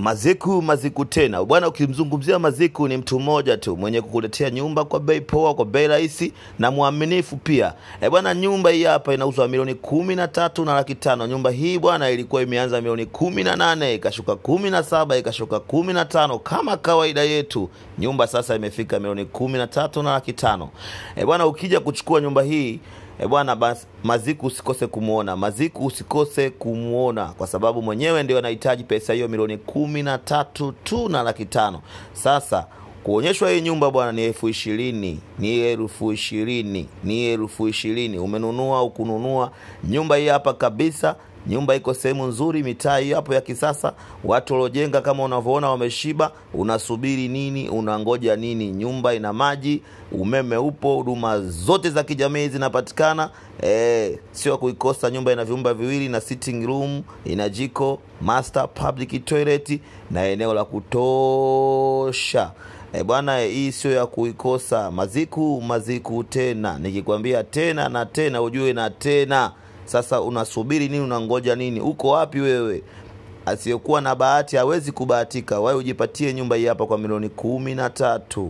Maziku tena. Bwana, ukimzungumzia Maziku ni mtu mmoja tu mwenye kukuletea nyumba kwa bei poa, kwa bei rahisi na muaminifu pia. Bwana, nyumba hii hapa inauzwa milioni 13,500,000. Nyumba hii bwana ilikuwa imeanza milioni 18, ikashuka 17, ikashuka 15 kama kawaida yetu. Nyumba sasa imefika milioni 13,500,000. Bwana, ukija kuchukua nyumba hii bwana, basi Maziku usikose kumuona. Maziku usikose kumuona kwa sababu mwenyewe ndio anahitaji pesa hiyo milioni 13,500,000. Sasa kuonyeshwa hii nyumba bwana ni 20,000, ni 20,000, ni 20,000. Umenunua au kununua nyumba hii hapa kabisa. Nyumba iko sehemu nzuri, mitaa hii hapo ya kisasa, watu waliojenga kama unavyoona wameshiba. Unasubiri nini? Unangoja nini? Nyumba ina maji, umeme upo, huduma zote za kijamii zinapatikana. Sio kuikosa. Nyumba ina vyumba viwili na sitting room, ina jiko, master, public toilet na eneo la kutosha. Bwana, hii sio ya kuikosa. Maziku tena. Nikikwambia tena na tena ujue na tena. Sasa unasubiri nini? Unangoja nini? Uko wapi wewe? Asiyekuwa na bahati hawezi kubahatika. Wewe ujipatie nyumba hii hapa kwa milioni 13.